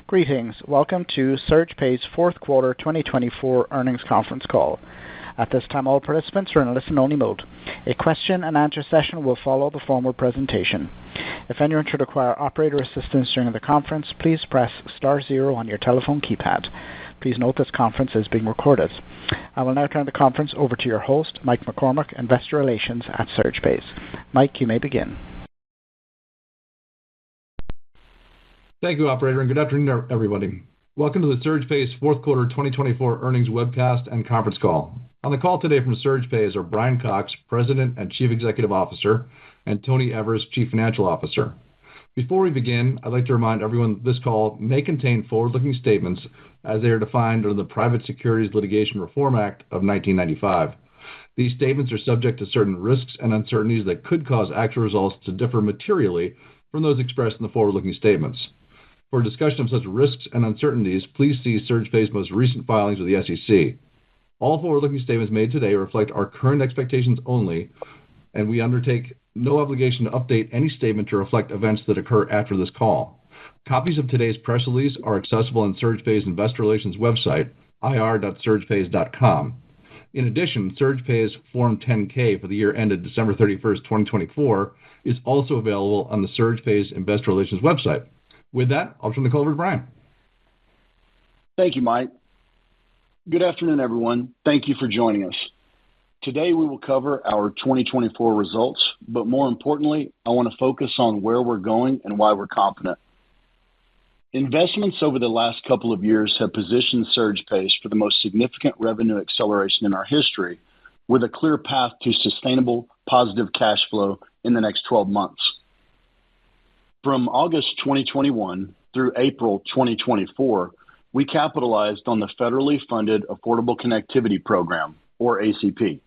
Greetings. Welcome to SurgePays' fourth quarter 2024 earnings conference call. At this time, all participants are in a listen-only mode. A question-and-answer session will follow the formal presentation. If anyone should require operator assistance during the conference, please press star zero on your telephone keypad. Please note this conference is being recorded. I will now turn the conference over to your host, Mike McCormick, Investor Relations at SurgePays. Mike, you may begin. Thank you, Operator, and good afternoon, everybody. Welcome to the SurgePays fourth quarter 2024 earnings webcast and conference call. On the call today from SurgePays are Brian Cox, President and Chief Executive Officer, and Tony Evers, Chief Financial Officer. Before we begin, I'd like to remind everyone that this call may contain forward-looking statements as they are defined under the Private Securities Litigation Reform Act of 1995. These statements are subject to certain risks and uncertainties that could cause actual results to differ materially from those expressed in the forward-looking statements. For a discussion of such risks and uncertainties, please see SurgePays' most recent filings with the SEC. All forward-looking statements made today reflect our current expectations only, and we undertake no obligation to update any statement to reflect events that occur after this call. Copies of today's press release are accessible on SurgePays' Investor Relations website, ir.surgepays.com. In addition, SurgePays' Form 10-K for the year ended December 31st, 2024, is also available on the SurgePays' Investor Relations website. With that, I'll turn the call over to Brian. Thank you, Mike. Good afternoon, everyone. Thank you for joining us. Today, we will cover our 2024 results, but more importantly, I want to focus on where we're going and why we're confident. Investments over the last couple of years have positioned SurgePays for the most significant revenue acceleration in our history, with a clear path to sustainable positive cash flow in the next 12 months. From August 2021 through April 2024, we capitalized on the federally funded Affordable Connectivity Program, or ACP.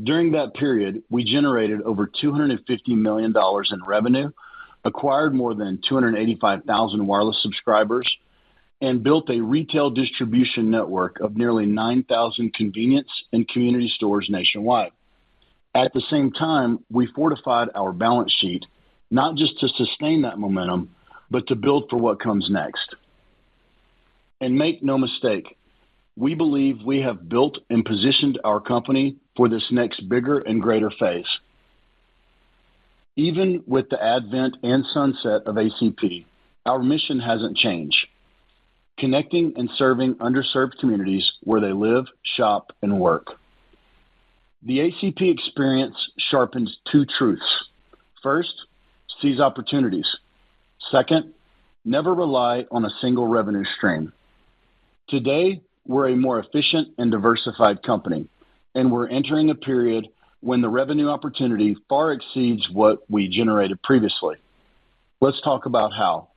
During that period, we generated over $250 million in revenue, acquired more than 285,000 wireless subscribers, and built a retail distribution network of nearly 9,000 convenience and community stores nationwide. At the same time, we fortified our balance sheet, not just to sustain that momentum, but to build for what comes next. And make no mistake, we believe we have built and positioned our company for this next bigger and greater phase. Even with the advent and sunset of ACP, our mission hasn't changed: connecting and serving underserved communities where they live, shop, and work. The ACP experience sharpens two truths. First, seize opportunities. Second, never rely on a single revenue stream. Today, we're a more efficient and diversified company, and we're entering a period when the revenue opportunity far exceeds what we generated previously. Let's talk about how.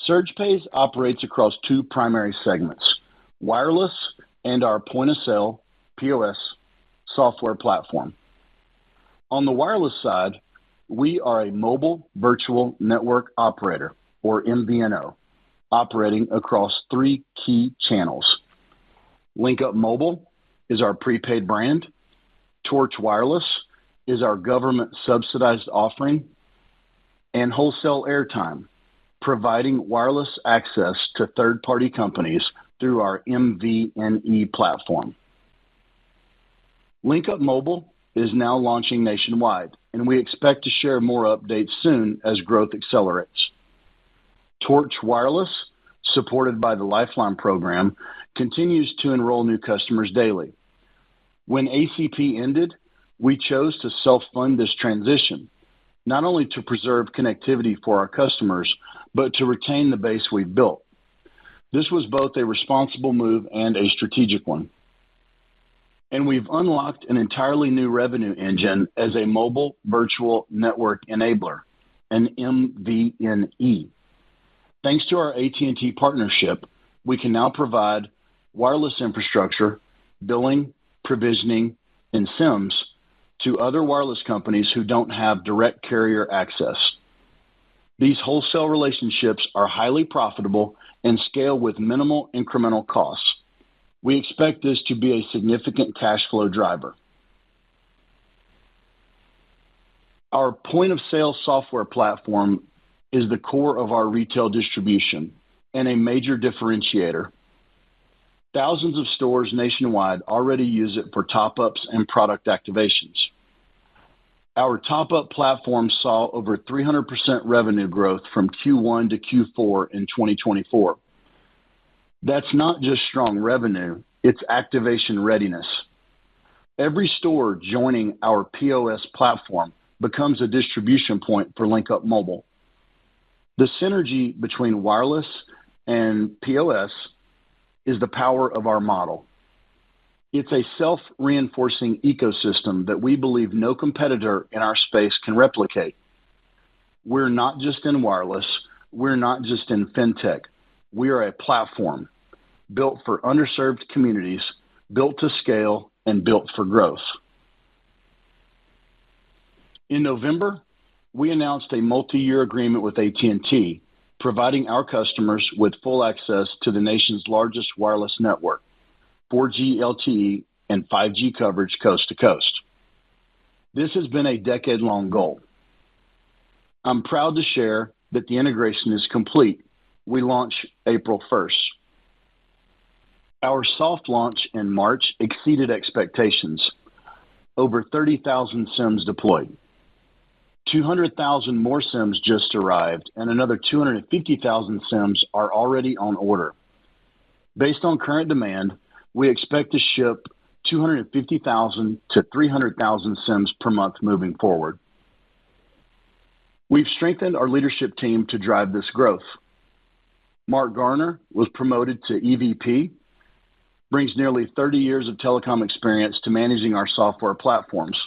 SurgePays operates across two primary segments: wireless and our point-of-sale (POS) software platform. On the wireless side, we are a mobile virtual network operator, or MVNO, operating across three key channels. LinkUp Mobile is our prepaid brand. Torch Wireless is our government-subsidized offering. And Wholesale Airtime, providing wireless access to third-party companies through our MVNE platform. LinkUp Mobile is now launching nationwide, and we expect to share more updates soon as growth accelerates. Torch Wireless, supported by the Lifeline program, continues to enroll new customers daily. When ACP ended, we chose to self-fund this transition, not only to preserve connectivity for our customers, but to retain the base we've built. This was both a responsible move and a strategic one. And we've unlocked an entirely new revenue engine as a mobile virtual network enabler, an MVNE. Thanks to our AT&T partnership, we can now provide wireless infrastructure, billing, provisioning, and SIMs to other wireless companies who don't have direct carrier access. These wholesale relationships are highly profitable and scale with minimal incremental costs. We expect this to be a significant cash flow driver. Our point-of-sale software platform is the core of our retail distribution and a major differentiator. Thousands of stores nationwide already use it for top-ups and product activations. Our top-up platform saw over 300% revenue growth from Q1 to Q4 in 2024. That's not just strong revenue, it's activation readiness. Every store joining our POS platform becomes a distribution point for LinkUp Mobile. The synergy between wireless and POS is the power of our model. It's a self-reinforcing ecosystem that we believe no competitor in our space can replicate. We're not just in wireless, we're not just in fintech. We are a platform built for underserved communities, built to scale, and built for growth. In November, we announced a multi-year agreement with AT&T, providing our customers with full access to the nation's largest wireless network, 4G LTE and 5G coverage coast to coast. This has been a decade-long goal. I'm proud to share that the integration is complete. We launch April 1st. Our soft launch in March exceeded expectations. Over 30,000 SIMs deployed. 200,000 more SIMs just arrived, and another 250,000 SIMs are already on order. Based on current demand, we expect to ship 250,000 to 300,000 SIMs per month moving forward. We've strengthened our leadership team to drive this growth. Mark Garner was promoted to EVP, brings nearly 30 years of telecom experience to managing our software platforms.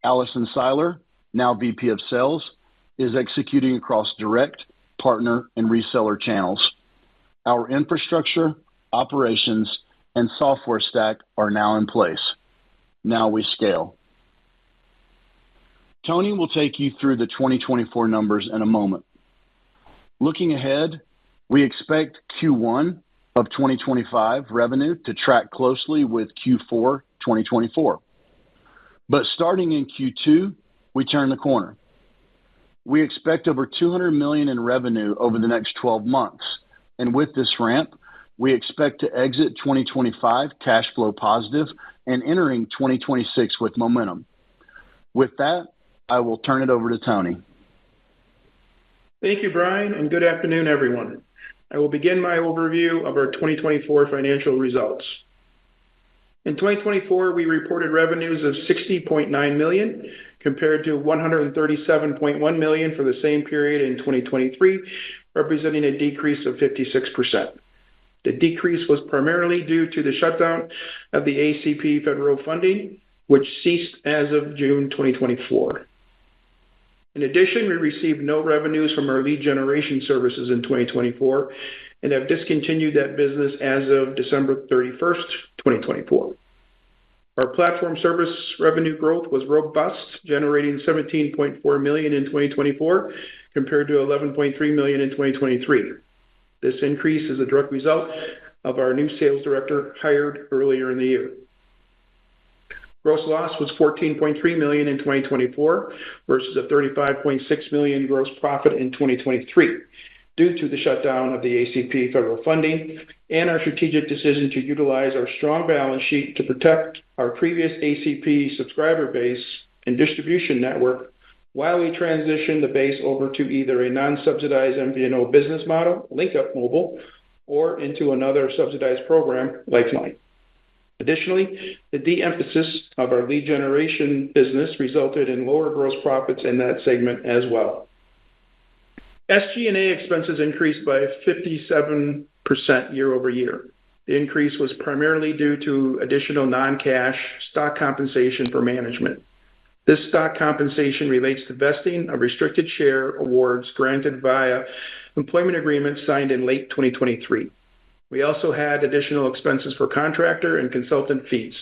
Allison Seiler, now VP of Sales, is executing across direct, partner, and reseller channels. Our infrastructure, operations, and software stack are now in place. Now we scale. Tony will take you through the 2024 numbers in a moment. Looking ahead, we expect Q1 of 2025 revenue to track closely with Q4 2024. But starting in Q2, we turn the corner. We expect over $200 million in revenue over the next 12 months. And with this ramp, we expect to exit 2025 cash flow positive and entering 2026 with momentum. With that, I will turn it over to Tony. Thank you, Brian, and good afternoon, everyone. I will begin my overview of our 2024 financial results. In 2024, we reported revenues of $60.9 million compared to $137.1 million for the same period in 2023, representing a decrease of 56%. The decrease was primarily due to the shutdown of the ACP federal funding, which ceased as of June 2024. In addition, we received no revenues from our lead generation services in 2024 and have discontinued that business as of December 31st, 2024. Our platform service revenue growth was robust, generating $17.4 million in 2024 compared to $11.3 million in 2023. This increase is a direct result of our new sales director hired earlier in the year. Gross loss was $14.3 million in 2024 versus a $35.6 million gross profit in 2023 due to the shutdown of the ACP federal funding and our strategic decision to utilize our strong balance sheet to protect our previous ACP subscriber base and distribution network while we transition the base over to either a non-subsidized MVNO business model, LinkUp Mobile, or into another subsidized program, Lifeline. Additionally, the de-emphasis of our lead generation business resulted in lower gross profits in that segment as well. SG&A expenses increased by 57% year over year. The increase was primarily due to additional non-cash stock compensation for management. This stock compensation relates to vesting of restricted share awards granted via employment agreements signed in late 2023. We also had additional expenses for contractor and consultant fees.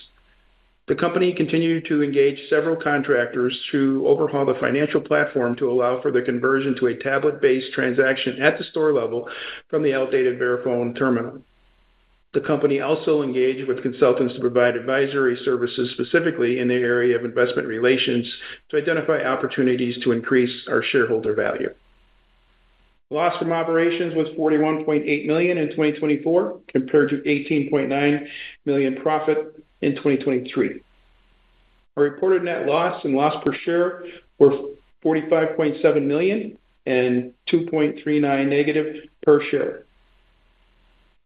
The company continued to engage several contractors to overhaul the financial platform to allow for the conversion to a tablet-based transaction at the store level from the outdated Verifone terminal. The company also engaged with consultants to provide advisory services specifically in the area of investment relations to identify opportunities to increase our shareholder value. Loss from operations was $41.8 million in 2024 compared to $18.9 million profit in 2023. Our reported net loss and loss per share were $45.7 million and $2.39 negative per share.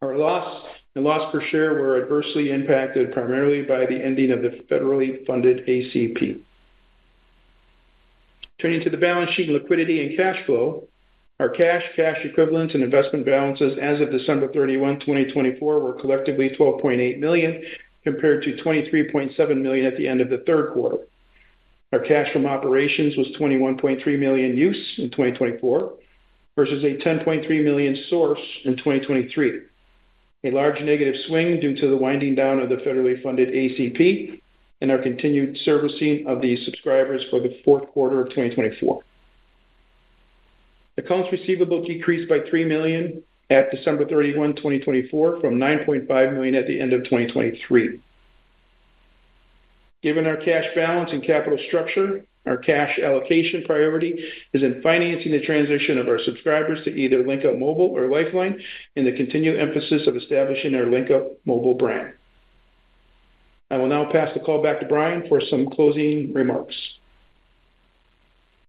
Our loss and loss per share were adversely impacted primarily by the ending of the federally funded ACP. Turning to the balance sheet and liquidity and cash flow, our cash equivalents, and investment balances as of December 31, 2024 were collectively $12.8 million compared to $23.7 million at the end of the third quarter. Our cash from operations was $21.3 million use in 2024 versus a $10.3 million source in 2023. A large negative swing due to the winding down of the federally funded ACP and our continued servicing of the subscribers for the fourth quarter of 2024. Accounts receivable decreased by $3 million at December 31, 2024 from $9.5 million at the end of 2023. Given our cash balance and capital structure, our cash allocation priority is in financing the transition of our subscribers to either LinkUp Mobile or Lifeline and the continued emphasis of establishing our LinkUp Mobile brand. I will now pass the call back to Brian for some closing remarks.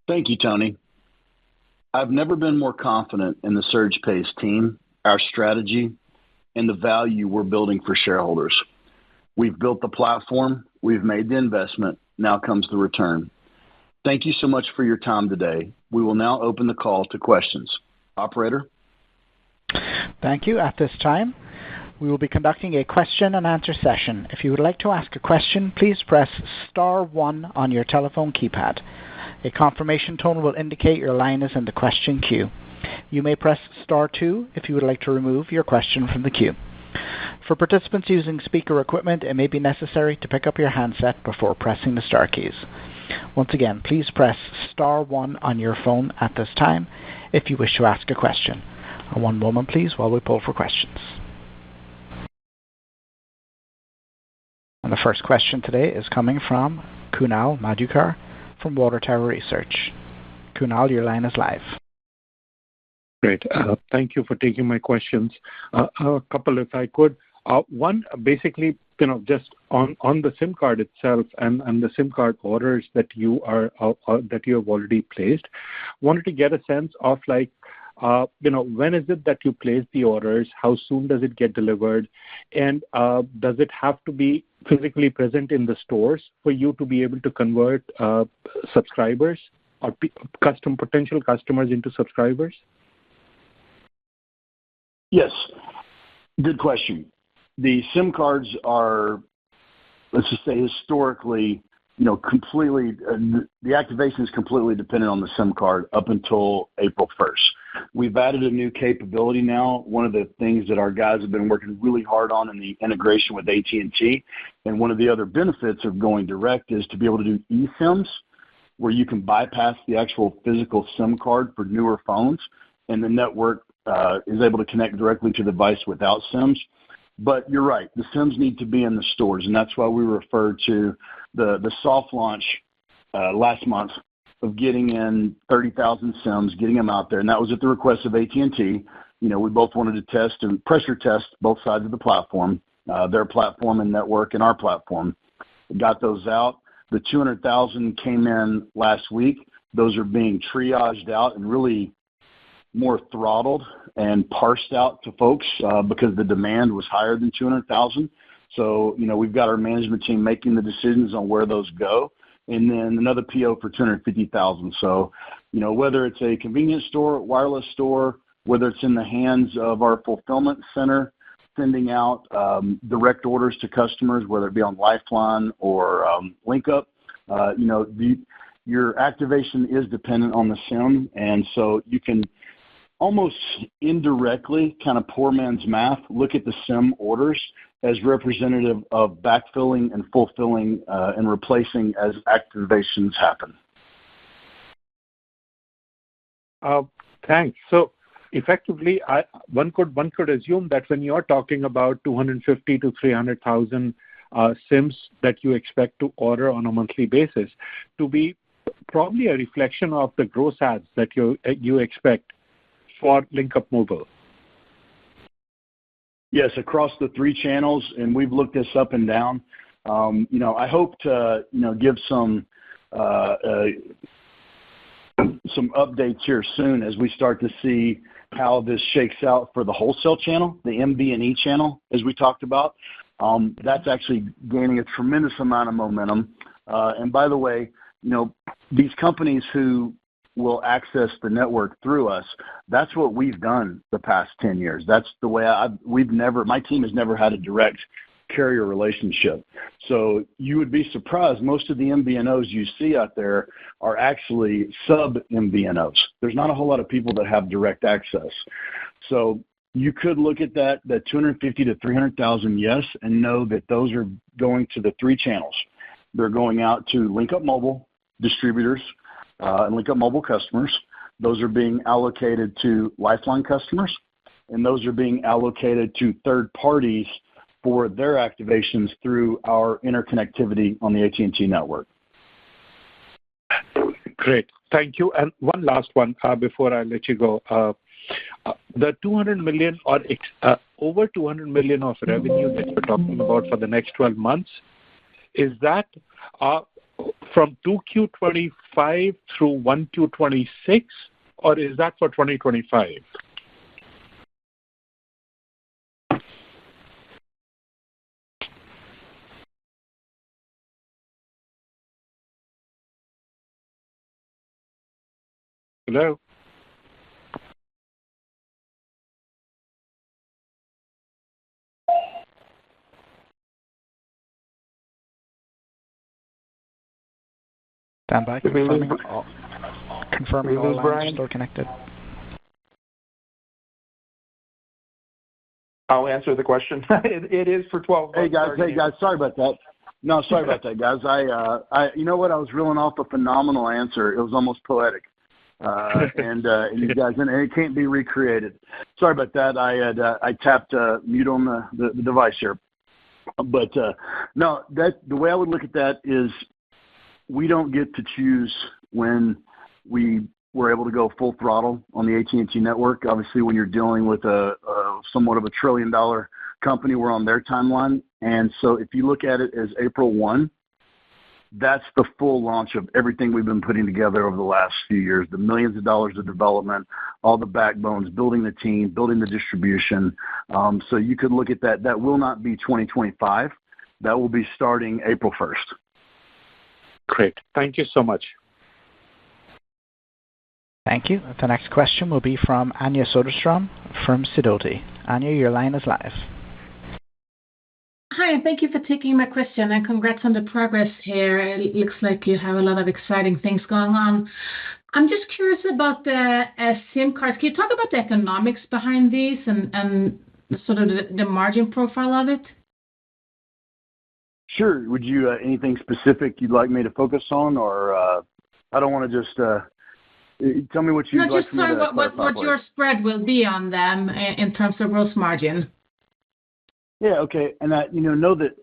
Thank you, Tony. I've never been more confident in the SurgePays team, our strategy, and the value we're building for shareholders. We've built the platform, we've made the investment, now comes the return. Thank you so much for your time today. We will now open the call to questions. Operator? Thank you. At this time, we will be conducting a question and answer session. If you would like to ask a question, please press star 1 on your telephone keypad. A confirmation tone will indicate your line is in the question queue. You may press star 2 if you would like to remove your question from the queue. For participants using speaker equipment, it may be necessary to pick up your handset before pressing the star keys. Once again, please press star 1 on your phone at this time if you wish to ask a question. One moment, please, while we pull for questions. And the first question today is coming from Kunal Madhukar from Water Tower Research. Kunal, your line is live. Great. Thank you for taking my questions. A couple, if I could. One, basically, just on the SIM card itself and the SIM card orders that you have already placed. Wanted to get a sense of when is it that you place the orders? How soon does it get delivered? And does it have to be physically present in the stores for you to be able to convert subscribers or potential customers into subscribers? Yes. Good question. The SIM cards are, let's just say, historically, completely, the activation is completely dependent on the SIM card up until April 1st. We've added a new capability now. One of the things that our guys have been working really hard on in the integration with AT&T, and one of the other benefits of going direct is to be able to do eSIMs, where you can bypass the actual physical SIM card for newer phones, and the network is able to connect directly to the device without SIMs. But you're right, the SIMs need to be in the stores, and that's why we referred to the soft launch last month of getting in 30,000 SIMs, getting them out there, and that was at the request of AT&T. We both wanted to test and pressure test both sides of the platform, their platform and network, and our platform. We got those out. The 200,000 came in last week. Those are being triaged out and really more throttled and parsed out to folks because the demand was higher than 200,000. So, we've got our management team making the decisions on where those go. And then another PO for 250,000. So, whether it's a convenience store, wireless store, whether it's in the hands of our fulfillment center, sending out direct orders to customers, whether it be on Lifeline or LinkUp, your activation is dependent on the SIM. And so you can almost indirectly, kind of poor man's math, look at the SIM orders as representative of backfilling and fulfilling and replacing as activations happen. Thanks. So effectively, one could assume that when you're talking about 250 to 300,000 SIMs that you expect to order on a monthly basis, to be probably a reflection of the gross adds that you expect. for LinkUp Mobile? Yes, across the 3 channels, and we've looked this up and down. I hope to, give some updates here soon as we start to see how this shakes out for the wholesale channel, the MB&E channel, as we talked about. That's actually gaining a tremendous amount of momentum. And by the way, these companies who will access the network through us, that's what we've done the past 10 years. That's the way my team has never had a direct carrier relationship. So you would be surprised. Most of the MVNOs you see out there are actually sub-MVNOs. There's not a whole lot of people that have direct access. So you could look at that 250 to 300,000, yes, and know that those are going to the 3 channels. They're going out to LinkUp Mobile distributors and LinkUp Mobile customers. Those are being allocated to Lifeline customers, and those are being allocated to third parties for their activations through our interconnectivity on the AT&T network. Great. Thank you. And one last one before I let you go. The $200 million or over $200 million of revenue that you're talking about for the next 12 months, is that from 2Q25 through 1Q26, or is that for 2025? Hello? Stand by, confirming all lines are still connected. I'll answer the question. It is for 12 months. Hey guys, sorry about that. No, sorry about that, guys. I you know what? I was reeling off a phenomenal answer. It was almost poetic. And you guys, and it can't be recreated. Sorry about that. I tapped mute on the device here. But no, the way I would look at that is we don't get to choose when we were able to go full throttle on the AT&T network. Obviously, when you're dealing with a somewhat of $1 trillion company, we're on their timeline. And so if you look at it as April 1, that's the full launch of everything we've been putting together over the last few years, the millions of dollars of development, all the backbones, building the team, building the distribution. So you could look at that. That will not be 2025. That will be starting April 1st. Great. Thank you so much. Thank you. The next question will be from Anya Soderstrom from Sidoti. Anya, your line is live. Hi, and thank you for taking my question, and congrats on the progress here. It looks like you have a lot of exciting things going on. I'm just curious about the SIM cards. Can you talk about the economics behind these and sort of the margin profile of it? Sure. Would you anything specific you'd like me to focus on, or I don't want to just tell me what you'd like me to clarify. What your spread will be on them in terms of gross margin. Yeah. Okay. And know that,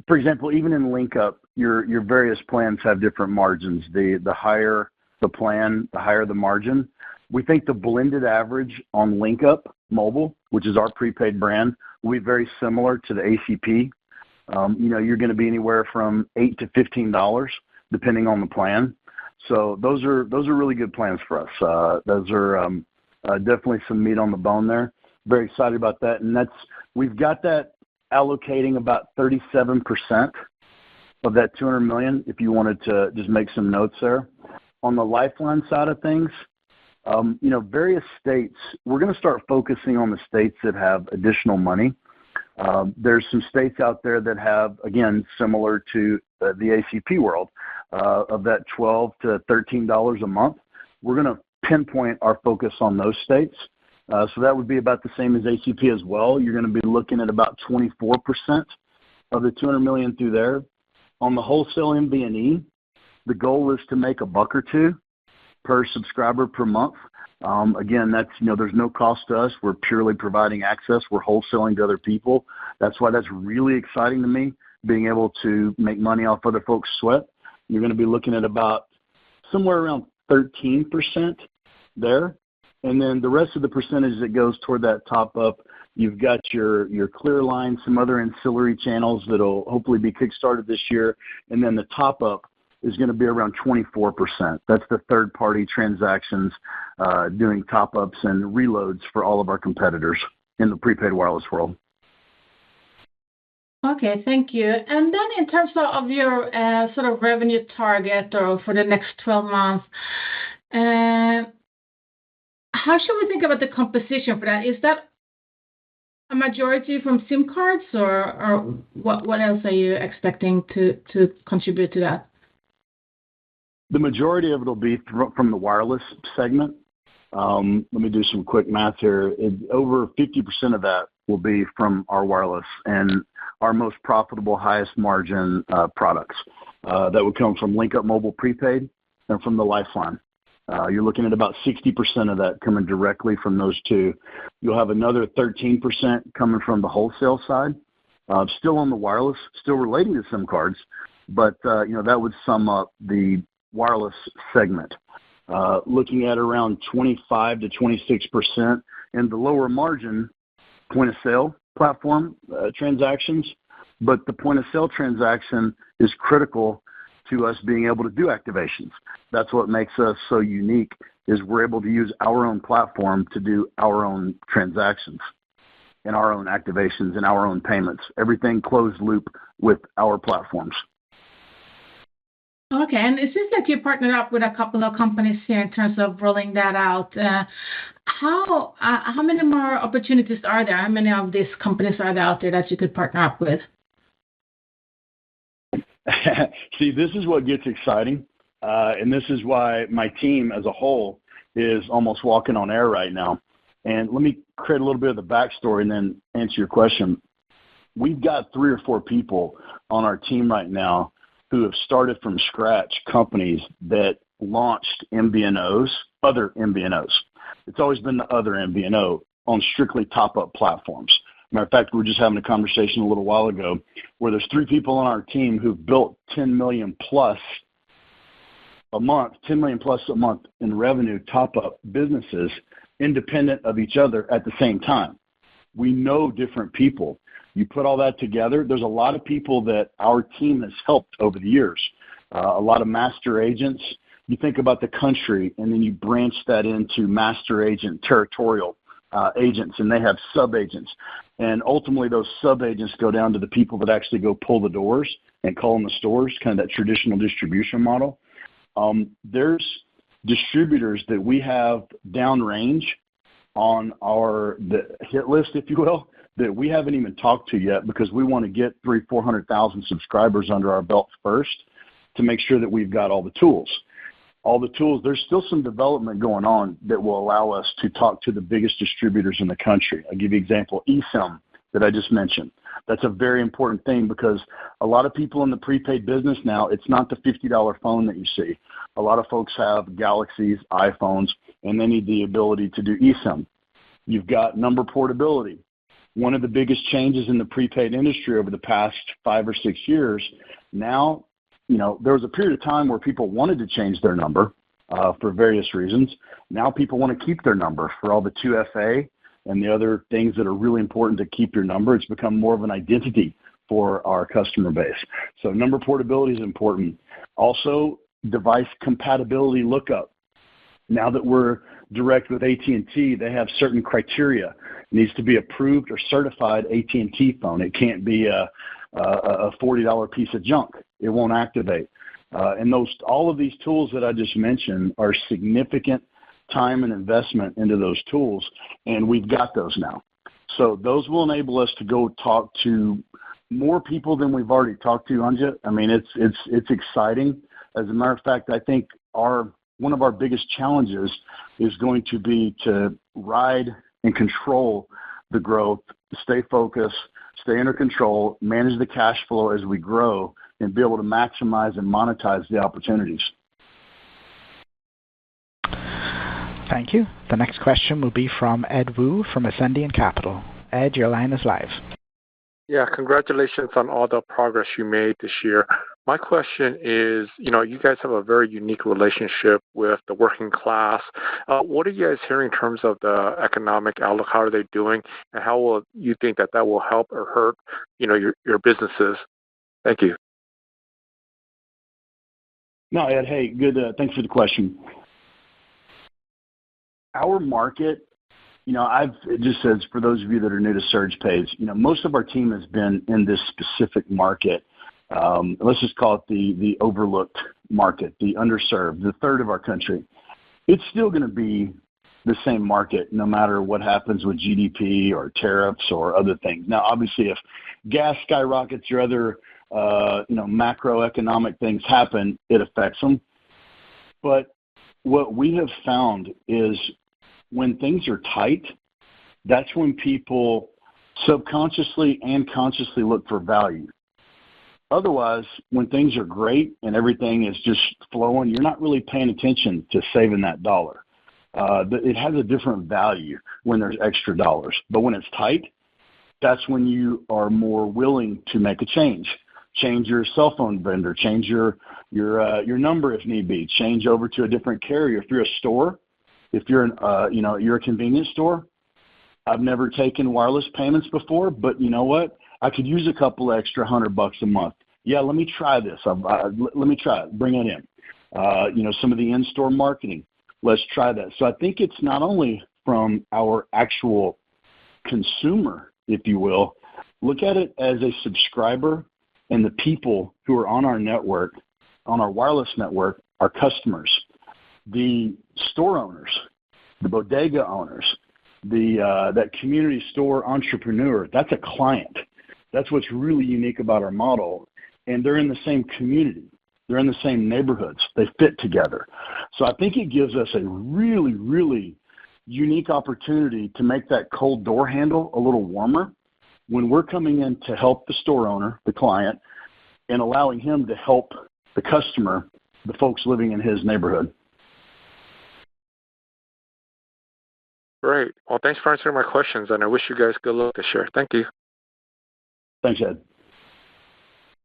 for example, even in LinkUp, your various plans have different margins. The higher the plan, the higher the margin. We think the blended average on LinkUp Mobile, which is our prepaid brand, will be very similar to the ACP. You're going to be anywhere from $8 to $15, depending on the plan. So those are really good plans for us. Those are definitely some meat on the bone there. Very excited about that, and we've got that allocating about 37% of that $200 million. If you wanted to just make some notes there, on the Lifeline side of things, various states. We're going to start focusing on the states that have additional money. There's some states out there that have, again, similar to the ACP world, of that $12 to $13 a month. We're going to pinpoint our focus on those states. So that would be about the same as ACP as well. You're going to be looking at about 24% of the $200 million through there. On the wholesale MB&E, the goal is to make $1 or $2 per subscriber per month. Again, that's there's no cost to us. We're purely providing access. We're wholesaling to other people. That's why that's really exciting to me, being able to make money off other folks' sweat. You're going to be looking at about somewhere around 13% there. And then the rest of the percentage that goes toward that top up, you've got your clear line, some other ancillary channels that'll hopefully be kickstarted this year. And then the top up is going to be around 24%. That's the third party transactions doing top ups and reloads for all of our competitors in the prepaid wireless world. Okay, thank you. And then in terms of your sort of revenue target or for the next 12 months, how should we think about the composition for that? Is that a majority from SIM cards or what else are you expecting to contribute to that? The majority of it will be from the wireless segment. Let me do some quick math here. Over 50% of that will be from our wireless and our most profitable, highest margin products. That would come from Link Up Mobile Prepaid and from the Lifeline. You're looking at about 60% of that coming directly from those two. You'll have another 13% coming from the wholesale side, still on the wireless, still relating to SIM cards, but that would sum up the wireless segment. Looking at around 25 to 26% in the lower margin point of sale platform transactions, but the point of sale transaction is critical to us being able to do activations. That's what makes us so unique is we're able to use our own platform to do our own transactions and our own activations and our own payments. Everything closed loop with our platforms. Okay, and it seems like you partnered up with a couple of companies here in terms of rolling that out. How many more opportunities are there? How many of these companies are there out there that you could partner up with? See, this is what gets exciting, and this is why my team as a whole is almost walking on air right now. And let me create a little bit of the backstory and then answer your question. We've got 3 or 4 people on our team right now who have started from scratch companies that launched MVNOs, other MVNOs. It's always been the other MVNO on strictly top-up platforms. Matter of fact, we were just having a conversation a little while ago where there's 3 people on our team who've built $10 million plus a month in revenue top-up businesses independent of each other at the same time. We know different people. You put all that together, there's a lot of people that our team has helped over the years, a lot of master agents. You think about the country, and then you branch that into master agent, territorial agents, and they have sub-agents. And ultimately, those sub-agents go down to the people that actually go pull the doors and call in the stores, kind of that traditional distribution model. There's distributors that we have downrange on the hit list, if you will, that we haven't even talked to yet because we want to get 300,000-400,000 subscribers under our belt first to make sure that we've got all the tools. There's still some development going on that will allow us to talk to the biggest distributors in the country. I'll give you an example, eSIM that I just mentioned. That's a very important thing because a lot of people in the prepaid business now, it's not the $50 phone that you see. A lot of folks have Galaxies, iPhones, and they need the ability to do eSIM. You've got number portability. One of the biggest changes in the prepaid industry over the past 5 or 6 years, now, there was a period of time where people wanted to change their number for various reasons. Now people want to keep their number for all the 2FA and the other things that are really important to keep your number. It's become more of an identity for our customer base. So number portability is important. Also, device compatibility lookup. Now that we're direct with AT&T, they have certain criteria. It needs to be approved or certified AT&T phone. It can't be a $40 piece of junk. It won't activate. And all of these tools that I just mentioned are significant time and investment into those tools, and we've got those now. So those will enable us to go talk to more people than we've already talked to, Anja. I mean, it's exciting. As a matter of fact, I think one of our biggest challenges is going to be to ride and control the growth, stay focused, stay under control, manage the cash flow as we grow, and be able to maximize and monetize the opportunities. Thank you. The next question will be from Ed Wu from Ascendiant Capital. Ed, your line is live. Yeah, congratulations on all the progress you made this year. My question is, you guys have a very unique relationship with the working class. What are you guys hearing in terms of the economic outlook? How are they doing? And how will you think that will help or hurt, your businesses? Thank you. No, Ed, hey, good. Thanks for the question. Our market, it just says, for those of you that are new to SurgePays, most of our team has been in this specific market. Let's just call it the overlooked market, the underserved, the third of our country. It's still going to be the same market no matter what happens with GDP or tariffs or other things. Now, obviously, if gas skyrockets or other macroeconomic things happen, it affects them. But what we have found is when things are tight, that's when people subconsciously and consciously look for value. Otherwise, when things are great and everything is just flowing, you're not really paying attention to saving that dollar. It has a different value when there's extra dollars. But when it's tight, that's when you are more willing to make a change. Change your cell phone vendor, change your number if need be, change over to a different carrier. If you're a store, if you're you're a convenience store, I've never taken wireless payments before, but you know what? I could use a couple extra $100 a month. Yeah, let me try this. Let me try it. Bring it in. Some of the in-store marketing. Let's try that. So I think it's not only from our actual consumer, if you will. Look at it as a subscriber and the people who are on our network, on our wireless network, are customers. The store owners, the bodega owners, that community store entrepreneur, that's a client. That's what's really unique about our model. And they're in the same community. They're in the same neighborhoods. They fit together. So I think it gives us a really, really unique opportunity to make that cold door handle a little warmer when we're coming in to help the store owner, the client, and allowing him to help the customer, the folks living in his neighborhood. Great. Well, thanks for answering my questions, and I wish you guys good luck this year. Thank you. Thanks, Ed.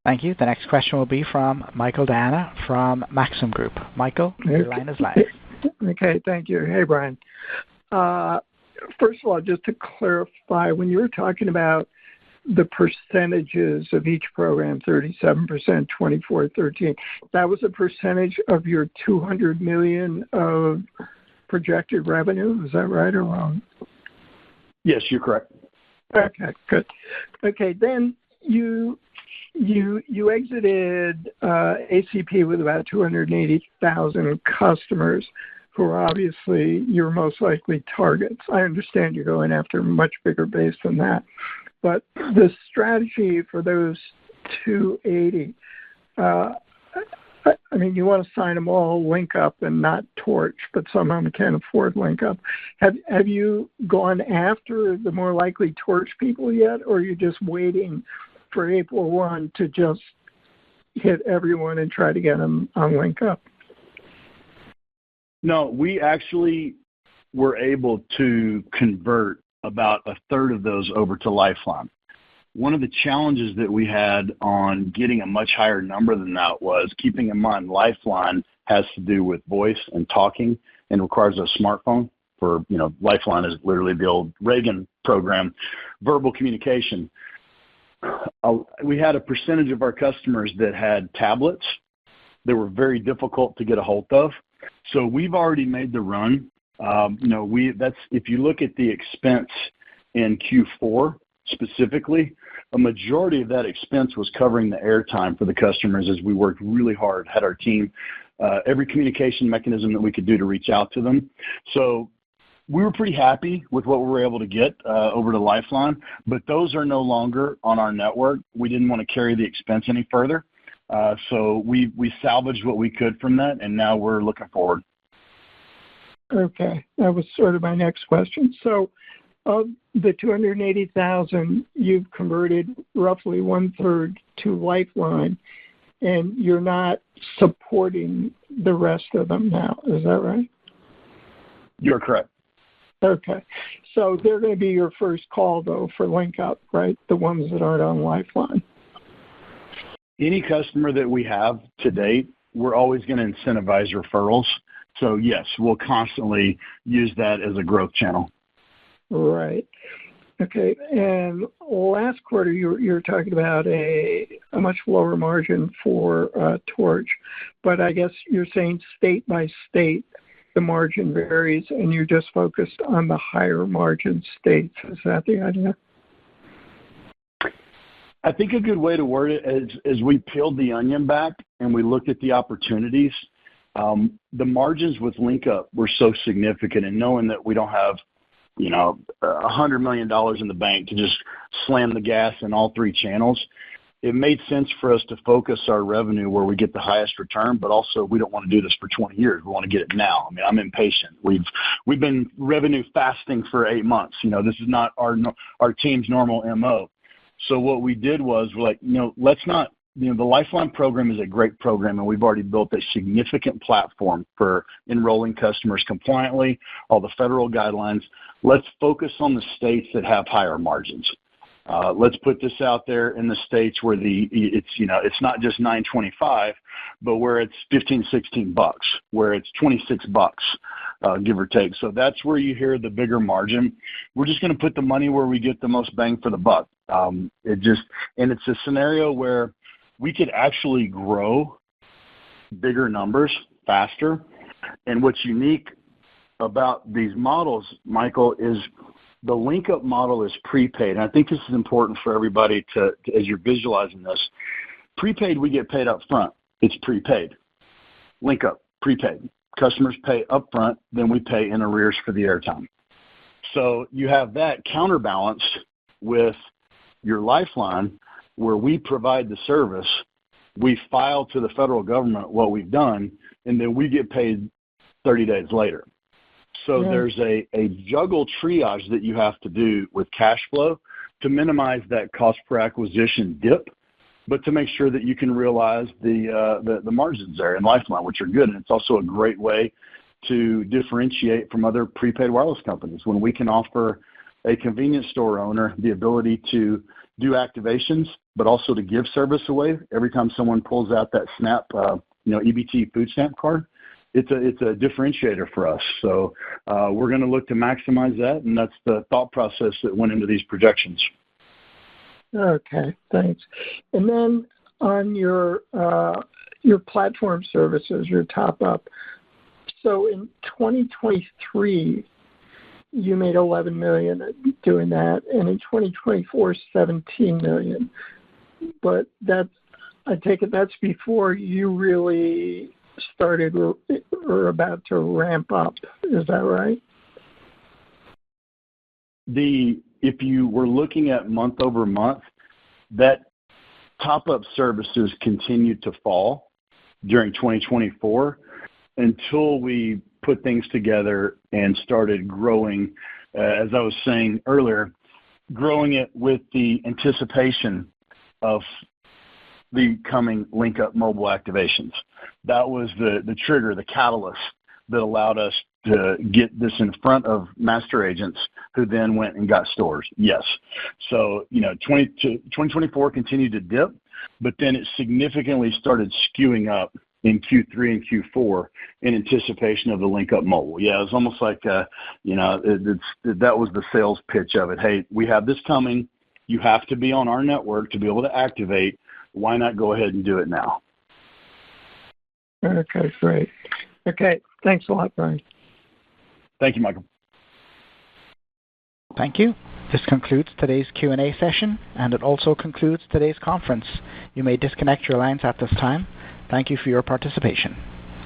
Thank you. The next question will be from Michael Diana from Maxim Group. Michael, your line is live. Okay, thank you. Hey, Brian. First of all, just to clarify, when you were talking about the percentages of each program, 37%, 24, 13, that was a percentage of your $200 million of projected revenue. Is that right or wrong? Yes, you're correct. Okay, good. Okay, then you exited ACP with about 280,000 customers who are obviously your most likely targets. I understand you're going after a much bigger base than that. But the strategy for those 280, you want to sign them all link up and not torch, but some of them can't afford link up. Have you gone after the more likely torch people yet, or are you just waiting for April 1 to just hit everyone and try to get them on link up? No, we actually were able to convert about a third of those over to Lifeline. One of the challenges that we had on getting a much higher number than that was keeping in mind Lifeline has to do with voice and talking and requires a smartphone for, Lifeline is literally the old Reagan program, verbal communication. We had a percentage of our customers that had tablets that were very difficult to get a hold of. So we've already made the run. If you look at the expense in Q4 specifically, a majority of that expense was covering the airtime for the customers as we worked really hard, had our team, every communication mechanism that we could do to reach out to them. So we were pretty happy with what we were able to get over to Lifeline, but those are no longer on our network. We didn't want to carry the expense any further. So we salvaged what we could from that, and now we're looking forward. Okay, that was sort of my next question. So of the 280,000, you've converted roughly 1/3 to Lifeline, and you're not supporting the rest of them now. Is that right? You're correct. Okay. So they're going to be your first call, though, for link up, right? The ones that aren't on Lifeline. Any customer that we have to date, we're always going to incentivize referrals. So yes, we'll constantly use that as a growth channel. Right. Okay. And last quarter, you were talking about a much lower margin for Torch, but I guess you're saying state by state, the margin varies, and you're just focused on the higher margin states. Is that the idea? I think a good way to word it is we peeled the onion back and we looked at the opportunities. The margins with LinkUp were so significant, and knowing that we don't have, $100 million in the bank to just slam the gas in all three channels, it made sense for us to focus our revenue where we get the highest return, but also we don't want to do this for 20 years. We want to get it now. I mean, I'm impatient. We've been revenue fasting for 8 months. This is not our team's normal MO. So what we did was we're like, let's not, the Lifeline program is a great program, and we've already built a significant platform for enrolling customers compliantly, all the federal guidelines. Let's focus on the states that have higher margins. Let's put this out there in the states where it's not just $9.25, but where it's $15-16, where it's $26, give or take. So that's where you hear the bigger margin. We're just going to put the money where we get the most bang for the buck. It's a scenario where we could actually grow bigger numbers faster. And what's unique about these models, Michael, is the LinkUp model is prepaid. And I think this is important for everybody to as you're visualizing this. Prepaid, we get paid up front. It's prepaid. LinkUp, prepaid. Customers pay up front, then we pay in arrears for the airtime. So you have that counterbalanced with your Lifeline, where we provide the service, we file to the federal government what we've done, and then we get paid 30 days later. So there's a juggle triage that you have to do with cash flow to minimize that cost per acquisition dip, but to make sure that you can realize the margins there in Lifeline, which are good. And it's also a great way to differentiate from other prepaid wireless companies when we can offer a convenience store owner the ability to do activations, but also to give service away every time someone pulls out that SNAP, EBT food stamp card. It's a differentiator for us. So we're going to look to maximize that, and that's the thought process that went into these projections. Okay, thanks. And then on your platform services, your top up. So in 2023, you made $11 million doing that, and in 2024, $17 million. But I take it that's before you really started or about to ramp up. Is that right? If you were looking at month over month, that top-up services continued to fall during 2024 until we put things together and started growing, as I was saying earlier, growing it with the anticipation of the coming LinkUp mobile activations. That was the trigger, the catalyst that allowed us to get this in front of master agents who then went and got stores. Yes. So, 2024 continued to dip, but then it significantly started skewing up in Q3 and Q4 in anticipation of the LinkUp mobile. Yeah, it was almost like, that was the sales pitch of it. Hey, we have this coming. You have to be on our network to be able to activate. Why not go ahead and do it now? Okay, great. Okay, thanks a lot, Brian. Thank you, Michael. Thank you. This concludes today's Q&A session, and it also concludes today's conference. You may disconnect your lines at this time. Thank you for your participation.